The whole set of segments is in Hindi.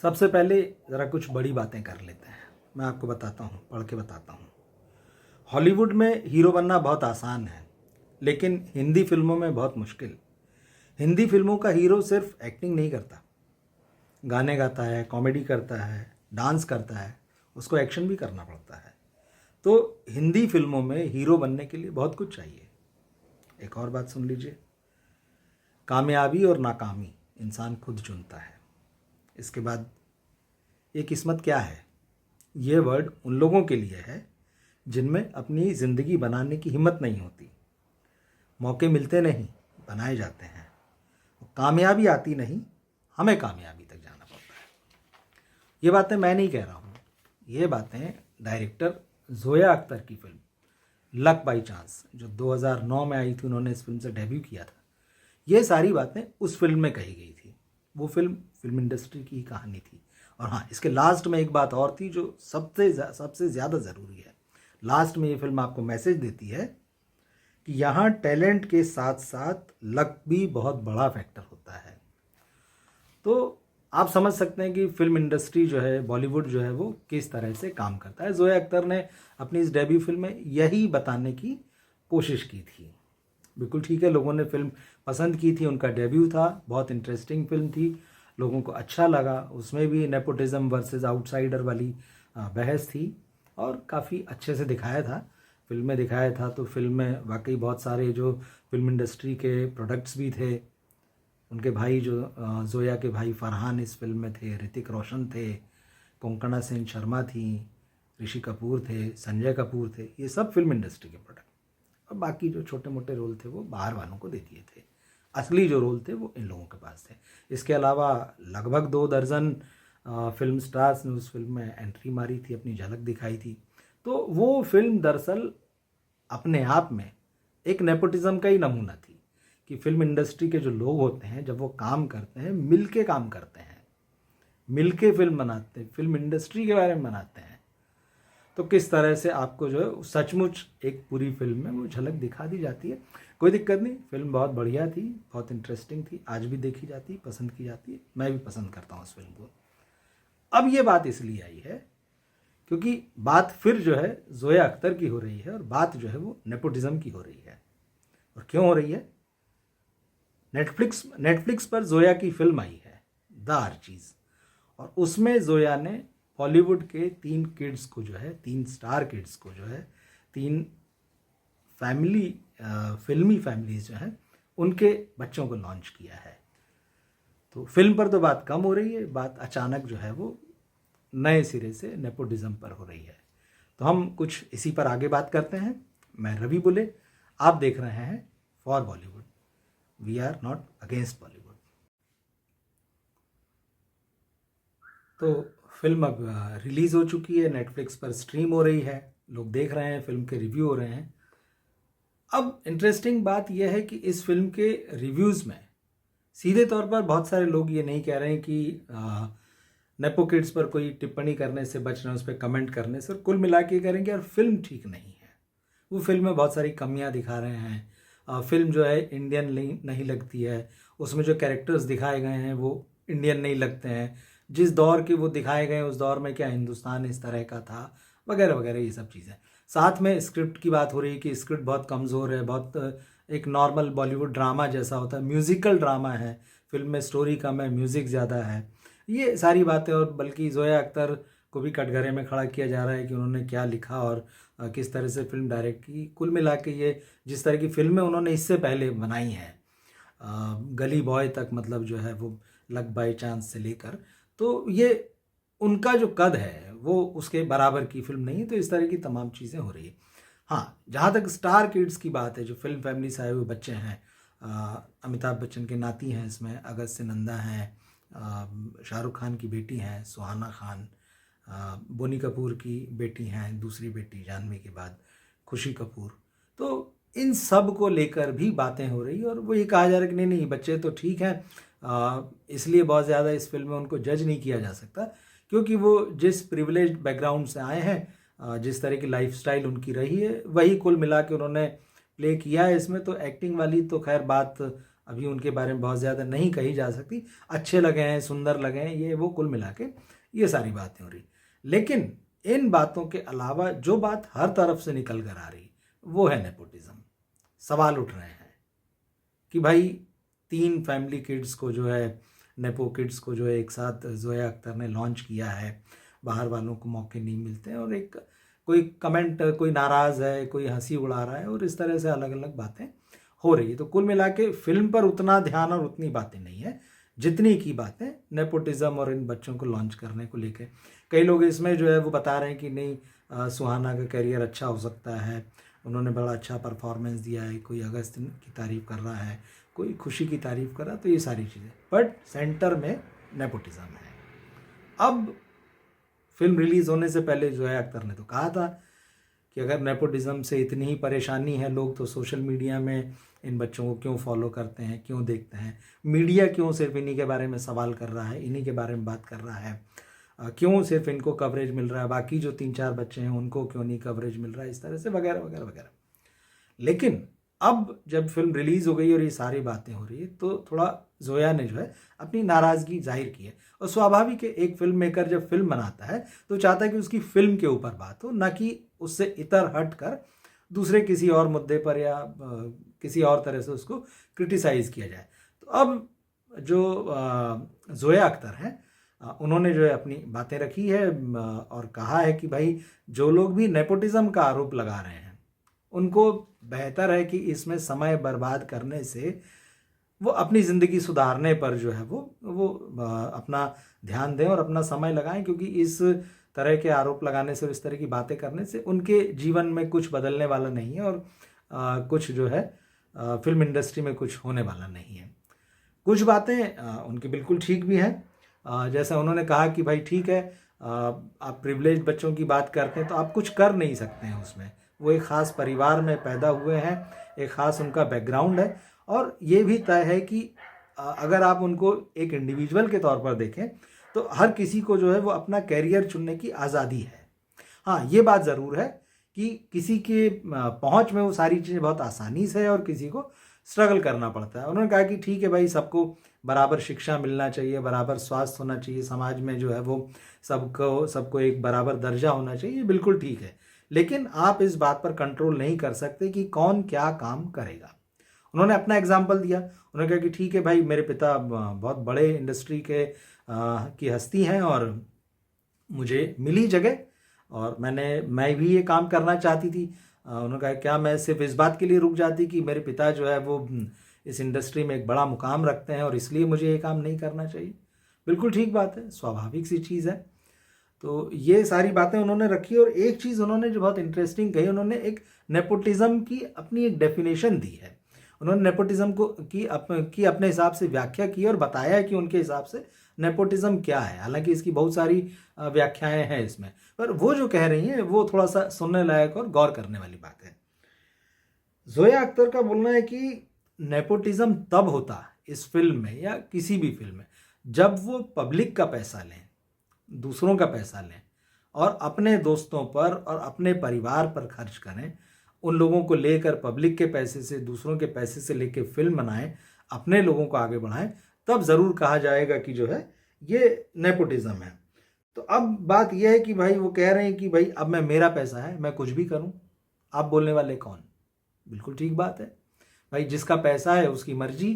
सबसे पहले ज़रा कुछ बड़ी बातें कर लेते हैं। मैं आपको बताता हूँ, पढ़ के बताता हूँ। हॉलीवुड में हीरो बनना बहुत आसान है, लेकिन हिंदी फिल्मों में बहुत मुश्किल। हिंदी फिल्मों का हीरो सिर्फ एक्टिंग नहीं करता, गाने गाता है, कॉमेडी करता है, डांस करता है, उसको एक्शन भी करना पड़ता है। तो हिंदी फिल्मों में हीरो बनने के लिए बहुत कुछ चाहिए। एक और बात सुन लीजिए, कामयाबी और नाकामी इंसान खुद चुनता है। इसके बाद ये किस्मत क्या है, ये वर्ड उन लोगों के लिए है जिनमें अपनी ज़िंदगी बनाने की हिम्मत नहीं होती। मौके मिलते नहीं, बनाए जाते हैं। कामयाबी आती नहीं, हमें कामयाबी तक जाना पड़ता है। ये बातें मैं नहीं कह रहा हूँ, ये बातें डायरेक्टर ज़ोया अख्तर की फिल्म लक बाई चांस जो 2009 में आई थी, उन्होंने इस फिल्म से डेब्यू किया था, ये सारी बातें उस फिल्म में कही गई थी। वो फिल्म इंडस्ट्री की कहानी थी। और हाँ, इसके लास्ट में एक बात और थी जो सबसे ज़्यादा ज़रूरी है। लास्ट में ये फिल्म आपको मैसेज देती है कि यहाँ टैलेंट के साथ साथ लक भी बहुत बड़ा फैक्टर होता है। तो आप समझ सकते हैं कि फिल्म इंडस्ट्री जो है, बॉलीवुड जो है, वो किस तरह से काम करता है। ज़ोया अख्तर ने अपनी इस डेब्यू फिल्म में यही बताने की कोशिश की थी। बिल्कुल ठीक है, लोगों ने फिल्म पसंद की थी, उनका डेब्यू था, बहुत इंटरेस्टिंग फिल्म थी, लोगों को अच्छा लगा। उसमें भी नेपोटिज्म वर्सेस आउटसाइडर वाली बहस थी और काफ़ी अच्छे से दिखाया था, फिल्म में दिखाया था। तो फिल्म में वाकई बहुत सारे जो फिल्म इंडस्ट्री के प्रोडक्ट्स भी थे। उनके भाई जो ज़ोया के भाई फरहान इस फिल्म में थे, ऋतिक रोशन थे, कोंकणा सेन शर्मा थी, ऋषि कपूर थे, संजय कपूर थे, ये सब फिल्म इंडस्ट्री के प्रोडक्ट। और बाकी जो छोटे मोटे रोल थे वो बाहर वालों को दे दिए थे। असली जो रोल थे वो इन लोगों के पास थे। इसके अलावा लगभग 2 दर्जन फिल्म स्टार्स ने उस फिल्म में एंट्री मारी थी, अपनी झलक दिखाई थी। तो वो फिल्म दरअसल अपने आप में एक नेपोटिज्म का ही नमूना थी कि फिल्म इंडस्ट्री के जो लोग होते हैं, जब वो काम करते हैं, मिल के काम करते हैं, मिल के फिल्म बनाते हैं, फिल्म इंडस्ट्री के बारे में बनाते हैं, तो किस तरह से आपको जो है सचमुच एक पूरी फिल्म में वो झलक दिखा दी जाती है। कोई दिक्कत नहीं, फिल्म बहुत बढ़िया थी, बहुत इंटरेस्टिंग थी, आज भी देखी जाती है, पसंद की जाती है, मैं भी पसंद करता हूँ उस फिल्म को। अब ये बात इसलिए आई है क्योंकि बात फिर जो है ज़ोया अख्तर की हो रही है और बात जो है वो नेपोटिज्म की हो रही है। और क्यों हो रही है? नेटफ्लिक्स पर ज़ोया की फिल्म आई है द आर्चीज़, और उसमें ज़ोया ने बॉलीवुड के 3 किड्स को जो है, 3 स्टार किड्स को जो है, 3 फिल्मी फैमिलीज जो हैं, उनके बच्चों को लॉन्च किया है। तो फिल्म पर तो बात कम हो रही है, बात अचानक जो है वो नए सिरे से नेपोटिज्म पर हो रही है। तो हम कुछ इसी पर आगे बात करते हैं। मैं रवि बुले, आप देख रहे हैं for Bollywood. We are not against Bollywood. तो फिल्म अब रिलीज़ हो चुकी है, नेटफ्लिक्स पर स्ट्रीम हो रही है, लोग देख रहे हैं, फिल्म के रिव्यू हो रहे हैं। अब इंटरेस्टिंग बात यह है कि इस फिल्म के रिव्यूज़ में सीधे तौर पर बहुत सारे लोग ये नहीं कह रहे हैं कि नेपो किड्स पर कोई टिप्पणी करने से बच रहे हैं, उस पर कमेंट करने से। कुल मिला के कह रहे हैं कि यार फिल्म ठीक नहीं है, वो फिल्म में बहुत सारी कमियां दिखा रहे हैं, फिल्म जो है इंडियन नहीं लगती है, उसमें जो कैरेक्टर्स दिखाए गए हैं वो इंडियन नहीं लगते हैं, जिस दौर के वो दिखाए गए उस दौर में क्या हिंदुस्तान इस तरह का था, वगैरह वगैरह, ये सब चीज़ें। साथ में स्क्रिप्ट की बात हो रही है कि स्क्रिप्ट बहुत कमज़ोर है, बहुत एक नॉर्मल बॉलीवुड ड्रामा जैसा होता है, म्यूज़िकल ड्रामा है, फिल्म में स्टोरी कम है, म्यूज़िक ज़्यादा है, ये सारी बातें। और बल्कि ज़ोया अख्तर को भी कटघरे में खड़ा किया जा रहा है कि उन्होंने क्या लिखा और किस तरह से फिल्म डायरेक्ट की। कुल मिला के ये जिस तरह की फिल्में उन्होंने इससे पहले बनाई हैं, गली बॉय तक, मतलब जो है वो लक बाई चांस से लेकर, तो ये उनका जो कद है वो उसके बराबर की फिल्म नहीं है। तो इस तरह की तमाम चीज़ें हो रही है। हाँ, जहाँ तक स्टार किड्स की बात है, जो फिल्म फैमिली से आए हुए बच्चे हैं, अमिताभ बच्चन के नाती हैं इसमें, अगस्त्य नंदा हैं, शाहरुख खान की बेटी हैं सुहाना खान, बोनी कपूर की बेटी हैं, दूसरी बेटी जानवी के बाद खुशी कपूर। तो इन सब को लेकर भी बातें हो रही है और वो ये कहा जा रहा है कि नहीं बच्चे तो ठीक हैं, इसलिए बहुत ज़्यादा इस फिल्म में उनको जज नहीं किया जा सकता, क्योंकि वो जिस प्रिविलेज्ड बैकग्राउंड से आए हैं, जिस तरह की लाइफस्टाइल उनकी रही है, वही कुल मिला के उन्होंने प्ले किया है इसमें। तो एक्टिंग वाली तो खैर बात अभी उनके बारे में बहुत ज़्यादा नहीं कही जा सकती। अच्छे लगे हैं, सुंदर लगे हैं, ये वो कुल मिला के ये सारी बातें हो रही। लेकिन इन बातों के अलावा जो बात हर तरफ से निकल कर आ रही वो है नेपोटिज्म। सवाल उठ रहे हैं कि भाई 3 फैमिली किड्स को जो है, नेपो किड्स को जो है एक साथ जोया अख्तर ने लॉन्च किया है, बाहर वालों को मौके नहीं मिलते हैं, और एक कोई कमेंट, कोई नाराज़ है, कोई हंसी उड़ा रहा है, और इस तरह से अलग अलग बातें हो रही है। तो कुल मिला के फिल्म पर उतना ध्यान और उतनी बातें नहीं है जितनी की बातें नेपोटिज्म और इन बच्चों को लॉन्च करने को लेकर। कई लोग इसमें जो है वो बता रहे हैं कि नहीं, सुहाना का करियर अच्छा हो सकता है, उन्होंने बड़ा अच्छा परफॉर्मेंस दिया है, कोई अगस्त की तारीफ़ कर रहा है, कोई खुशी की तारीफ़ कर रहा है, तो ये सारी चीज़ें, बट सेंटर में नेपोटिज्म है। अब फिल्म रिलीज़ होने से पहले जोया अख्तर ने तो कहा था कि अगर नेपोटिज्म से इतनी ही परेशानी है, लोग तो सोशल मीडिया में इन बच्चों को क्यों फॉलो करते हैं, क्यों देखते हैं, मीडिया क्यों सिर्फ इन्हीं के बारे में सवाल कर रहा है, इन्हीं के बारे में बात कर रहा है, क्यों सिर्फ इनको कवरेज मिल रहा है, बाकी जो 3-4 बच्चे हैं उनको क्यों नहीं कवरेज मिल रहा है, इस तरह से वगैरह वगैरह वगैरह। लेकिन अब जब फिल्म रिलीज़ हो गई और ये सारी बातें हो रही है, तो थोड़ा जोया ने जो है अपनी नाराज़गी जाहिर की है। और स्वाभाविक है, एक फिल्म मेकर जब फिल्म बनाता है तो चाहता है कि उसकी फिल्म के ऊपर बात हो, ना कि उससे इतर हट कर दूसरे किसी और मुद्दे पर या किसी और तरह से उसको क्रिटिसाइज़ किया जाए। तो अब जो जोया अख्तर हैं, उन्होंने जो है अपनी बातें रखी है और कहा है कि भाई जो लोग भी नेपोटिज्म का आरोप लगा रहे हैं उनको बेहतर है कि इसमें समय बर्बाद करने से वो अपनी ज़िंदगी सुधारने पर जो है वो अपना ध्यान दें और अपना समय लगाएं, क्योंकि इस तरह के आरोप लगाने से और इस तरह की बातें करने से उनके जीवन में कुछ बदलने वाला नहीं है, और कुछ जो है फिल्म इंडस्ट्री में कुछ होने वाला नहीं है। कुछ बातें उनकी बिल्कुल ठीक भी हैं। जैसे उन्होंने कहा कि भाई ठीक है, आप प्रिविलेज बच्चों की बात करते हैं तो आप कुछ कर नहीं सकते हैं उसमें, वो एक ख़ास परिवार में पैदा हुए हैं, एक ख़ास उनका बैकग्राउंड है, और ये भी तय है कि अगर आप उनको एक इंडिविजुअल के तौर पर देखें तो हर किसी को जो है वो अपना कैरियर चुनने की आज़ादी है। हाँ, ये बात ज़रूर है कि किसी के पहुंच में वो सारी चीज़ें बहुत आसानी से है और किसी को स्ट्रगल करना पड़ता है। उन्होंने कहा कि ठीक है भाई, सबको बराबर शिक्षा मिलना चाहिए, बराबर स्वास्थ्य होना चाहिए, समाज में जो है वो सबको एक बराबर दर्जा होना चाहिए, बिल्कुल ठीक है। लेकिन आप इस बात पर कंट्रोल नहीं कर सकते कि कौन क्या काम करेगा। उन्होंने अपना एग्जाम्पल दिया, उन्होंने कहा कि ठीक है भाई, मेरे पिता बहुत बड़े इंडस्ट्री के की हस्ती हैं और मुझे मिली जगह और मैं भी ये काम करना चाहती थी। उन्होंने कहा क्या मैं सिर्फ इस बात के लिए रुक जाती कि मेरे पिता जो है वो इस इंडस्ट्री में एक बड़ा मुकाम रखते हैं और इसलिए मुझे ये काम नहीं करना चाहिए। बिल्कुल ठीक बात है, स्वाभाविक सी चीज़ है। तो ये सारी बातें उन्होंने रखी, और एक चीज़ उन्होंने जो बहुत इंटरेस्टिंग कही, उन्होंने एक नेपोटिज्म की अपनी एक डेफिनेशन दी है। उन्होंने नेपोटिज्म की अपने हिसाब से व्याख्या की और बताया कि उनके हिसाब से नेपोटिज्म क्या है। हालांकि इसकी बहुत सारी व्याख्याएं हैं इसमें, पर वो जो कह रही हैं वो थोड़ा सा सुनने लायक और गौर करने वाली बात है। जोया अख्तर का बोलना है कि नेपोटिज्म तब होता इस फिल्म में या किसी भी फिल्म में जब वो पब्लिक का पैसा लें, दूसरों का पैसा लें और अपने दोस्तों पर और अपने परिवार पर खर्च करें, उन लोगों को लेकर पब्लिक के पैसे से, दूसरों के पैसे से लेकर फिल्म बनाएं, अपने लोगों को आगे बढ़ाएं, तब ज़रूर कहा जाएगा कि जो है ये नेपोटिज्म है। तो अब बात यह है कि भाई वो कह रहे हैं कि भाई अब मेरा पैसा है, मैं कुछ भी करूं, आप बोलने वाले कौन? बिल्कुल ठीक बात है भाई, जिसका पैसा है उसकी मर्जी,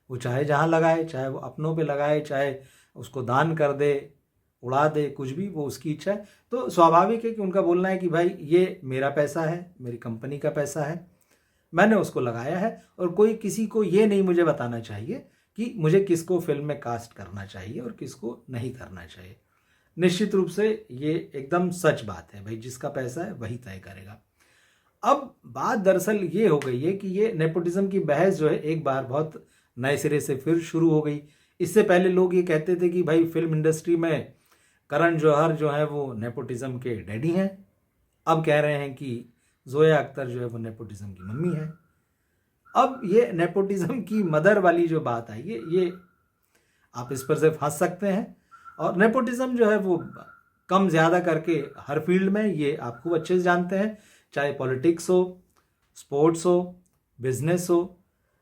वो चाहे जहां लगाए, चाहे वो अपनों पे लगाए, चाहे उसको दान कर दे, उड़ा दे, कुछ भी, वो उसकी इच्छा है। तो स्वाभाविक है कि उनका बोलना है कि भाई ये मेरा पैसा है, मेरी कंपनी का पैसा है, मैंने उसको लगाया है, और कोई किसी को ये नहीं मुझे बताना चाहिए कि मुझे किसको फिल्म में कास्ट करना चाहिए और किसको नहीं करना चाहिए। निश्चित रूप से ये एकदम सच बात है भाई, जिसका पैसा है वही तय करेगा। अब बात दरअसल ये हो गई है कि ये नेपोटिज्म की बहस जो है एक बार बहुत नए सिरे से फिर शुरू हो गई। इससे पहले लोग ये कहते थे कि भाई फिल्म इंडस्ट्री में करण जौहर जो है वो नेपोटिज्म के डैडी हैं, अब कह रहे हैं कि जोया अख्तर जो है वो नेपोटिज्म की मम्मी है। अब ये नेपोटिज्म की मदर वाली जो बात आई है, ये आप इस पर सिर्फ हंस सकते हैं, और नेपोटिज्म जो है वो कम ज़्यादा करके हर फील्ड में, ये आप खूब अच्छे से जानते हैं, चाहे पॉलिटिक्स हो, स्पोर्ट्स हो, बिजनेस हो,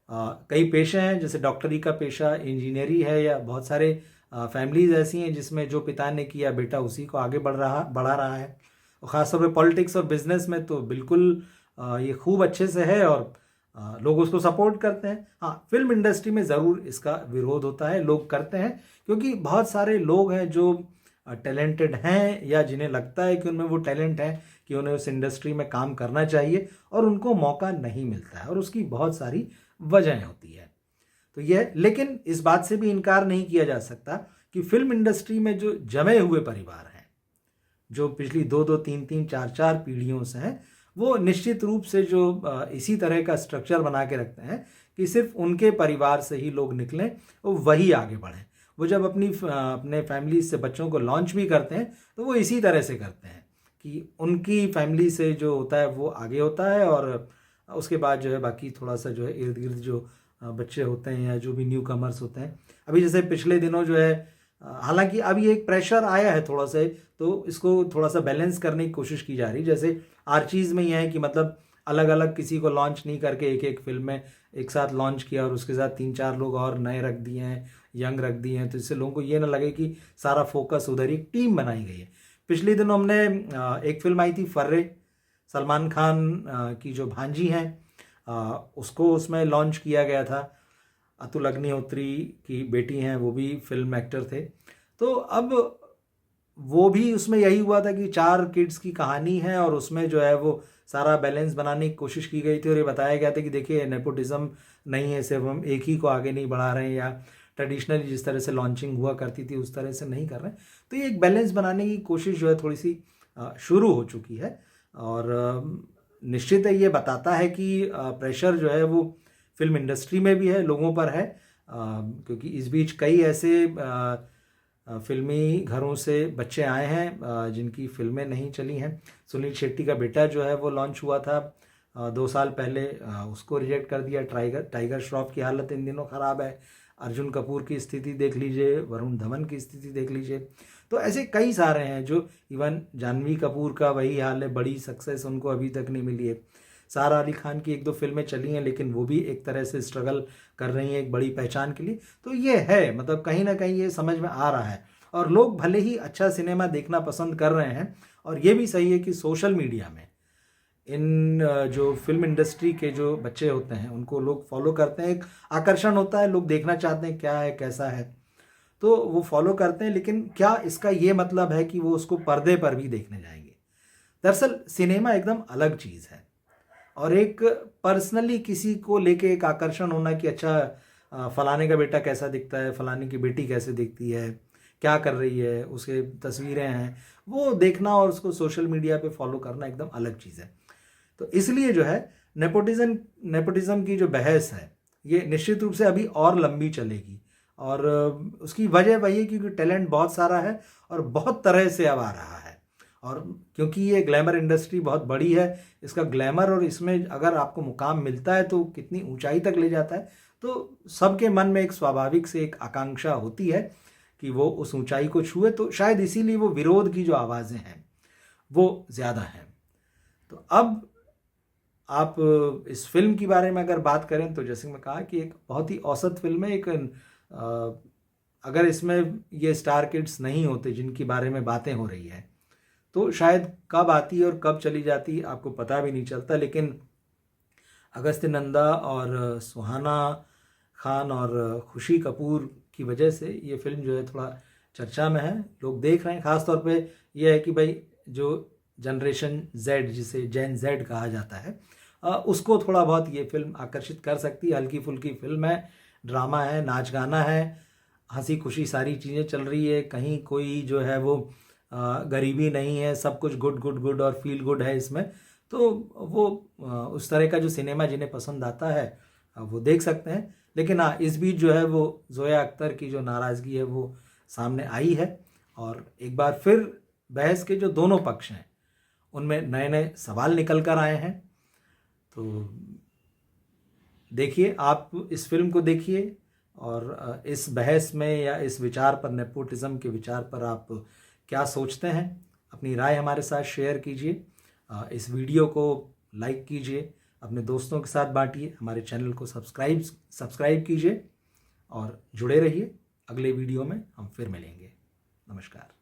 कई पेशे हैं, जैसे डॉक्टरी का पेशा, इंजीनियरी है, या बहुत सारे फैमिलीज ऐसी हैं जिसमें जो पिता ने किया बेटा उसी को आगे बढ़ा रहा है। और ख़ासतौर पे पॉलिटिक्स और बिजनेस में तो बिल्कुल ये खूब अच्छे से है और लोग उसको सपोर्ट करते हैं। हाँ, फिल्म इंडस्ट्री में ज़रूर इसका विरोध होता है, लोग करते हैं क्योंकि बहुत सारे लोग हैं जो टैलेंटेड हैं या जिन्हें लगता है कि उनमें वो टैलेंट है कि उन्हें उस इंडस्ट्री में काम करना चाहिए और उनको मौका नहीं मिलता है, और उसकी बहुत सारी वजहें होती है। तो यह, लेकिन इस बात से भी इनकार नहीं किया जा सकता कि फिल्म इंडस्ट्री में जो जमे हुए परिवार हैं, जो पिछली 2-2, 3-3, 4-4 पीढ़ियों से हैं, वो निश्चित रूप से जो इसी तरह का स्ट्रक्चर बना के रखते हैं कि सिर्फ उनके परिवार से ही लोग निकलें और वही आगे बढ़ें। वो जब अपने फैमिली से बच्चों को लॉन्च भी करते हैं तो वो इसी तरह से करते हैं कि उनकी फैमिली से जो होता है वो आगे होता है, और उसके बाद जो है बाकी थोड़ा सा जो है इर्द गिर्द जो बच्चे होते हैं या जो भी न्यू कमर्स होते हैं। अभी जैसे पिछले दिनों जो है, हालांकि अभी एक प्रेशर आया है थोड़ा सा, तो इसको थोड़ा सा बैलेंस करने की कोशिश की जा रही है। जैसे आर्चीज़ में यह है कि मतलब अलग अलग किसी को लॉन्च नहीं करके एक एक फिल्म में एक साथ लॉन्च किया और उसके साथ 3-4 लोग और नए रख दिए हैं, यंग रख दिए हैं, तो इससे लोगों को ये ना लगे कि सारा फोकस उधर ही। टीम बनाई गई है। पिछले दिनों हमने एक फिल्म आई थी फर्रे, सलमान खान की जो भांजी हैं, उसको उसमें लॉन्च किया गया था। अतुल अग्निहोत्री की बेटी हैं, वो भी फिल्म एक्टर थे। तो अब वो भी उसमें यही हुआ था कि 4 किड्स की कहानी है और उसमें जो है वो सारा बैलेंस बनाने की कोशिश की गई थी और ये बताया गया था कि देखिए नेपोटिज्म नहीं है, सिर्फ हम एक ही को आगे नहीं बढ़ा रहे हैं या ट्रेडिशनली जिस तरह से लॉन्चिंग हुआ करती थी उस तरह से नहीं कर रहे हैं। तो ये एक बैलेंस बनाने की कोशिश जो है थोड़ी सी शुरू हो चुकी है, और निश्चित है ये बताता है कि प्रेशर जो है वो फिल्म इंडस्ट्री में भी है, लोगों पर है, क्योंकि इस बीच कई ऐसे फिल्मी घरों से बच्चे आए हैं जिनकी फिल्में नहीं चली हैं। सुनील शेट्टी का बेटा जो है वो लॉन्च हुआ था 2 साल पहले, उसको रिजेक्ट कर दिया। टाइगर श्रॉफ की हालत इन दिनों ख़राब है। अर्जुन कपूर की स्थिति देख लीजिए, वरुण धवन की स्थिति देख लीजिए। तो ऐसे कई सारे हैं जो, इवन जानवी कपूर का वही हाल है, बड़ी सक्सेस उनको अभी तक नहीं मिली है। सारा अली खान की 1-2 फिल्में चली हैं लेकिन वो भी एक तरह से स्ट्रगल कर रही हैं एक बड़ी पहचान के लिए। तो ये है, मतलब कहीं ना कहीं ये समझ में आ रहा है, और लोग भले ही अच्छा सिनेमा देखना पसंद कर रहे हैं, और ये भी सही है कि सोशल मीडिया में इन जो फिल्म इंडस्ट्री के जो बच्चे होते हैं उनको लोग फॉलो करते हैं। एक आकर्षण होता है, लोग देखना चाहते हैं क्या है कैसा है, तो वो फॉलो करते हैं। लेकिन क्या इसका ये मतलब है कि वो उसको पर्दे पर भी देखने जाएंगे? दरअसल सिनेमा एकदम अलग चीज़ है, और एक पर्सनली किसी को लेके एक आकर्षण होना कि अच्छा फलाने का बेटा कैसा दिखता है, फलाने की बेटी कैसे दिखती है, क्या कर रही है, उसके तस्वीरें हैं, वो देखना और उसको सोशल मीडिया पे फॉलो करना एकदम अलग चीज़ है। तो इसलिए जो है नेपोटिज्म की जो बहस है ये निश्चित रूप से अभी और लंबी चलेगी, और उसकी वजह वही है क्योंकि टैलेंट बहुत सारा है और बहुत तरह से अब आ रहा है, और क्योंकि ये ग्लैमर इंडस्ट्री बहुत बड़ी है, इसका ग्लैमर और इसमें अगर आपको मुकाम मिलता है तो कितनी ऊंचाई तक ले जाता है, तो सबके मन में एक स्वाभाविक से एक आकांक्षा होती है कि वो उस ऊंचाई को छुए। तो शायद इसीलिए वो विरोध की जो आवाज़ें हैं वो ज़्यादा हैं। तो अब आप इस फिल्म के बारे में अगर बात करें तो जैसे मैं कहा कि एक बहुत ही औसत फिल्म है। एक अगर इसमें ये स्टार किड्स नहीं होते जिनके बारे में बातें हो रही है तो शायद कब आती और कब चली जाती आपको पता भी नहीं चलता। लेकिन अगस्त्य नंदा और सुहाना खान और खुशी कपूर की वजह से ये फिल्म जो है थोड़ा चर्चा में है, लोग देख रहे हैं। ख़ास तौर पे ये है कि भाई जो जनरेशन जेड, जिसे जेन जेड कहा जाता है, उसको थोड़ा बहुत ये फिल्म आकर्षित कर सकती है। हल्की फुल्की फिल्म है, ड्रामा है, नाच गाना है, हंसी खुशी सारी चीज़ें चल रही है, कहीं कोई जो है वो गरीबी नहीं है, सब कुछ गुड गुड गुड और फील गुड है इसमें। तो वो उस तरह का जो सिनेमा जिन्हें पसंद आता है वो देख सकते हैं। लेकिन हाँ, इस बीच जो है वो जोया अख्तर की जो नाराज़गी है वो सामने आई है, और एक बार फिर बहस के जो दोनों पक्ष हैं उनमें नए नए सवाल निकल कर आए हैं। तो देखिए, आप इस फिल्म को देखिए और इस बहस में या इस विचार पर, नेपोटिज्म के विचार पर आप क्या सोचते हैं, अपनी राय हमारे साथ शेयर कीजिए। इस वीडियो को लाइक कीजिए, अपने दोस्तों के साथ बांटिए, हमारे चैनल को सब्सक्राइब कीजिए और जुड़े रहिए। अगले वीडियो में हम फिर मिलेंगे। नमस्कार।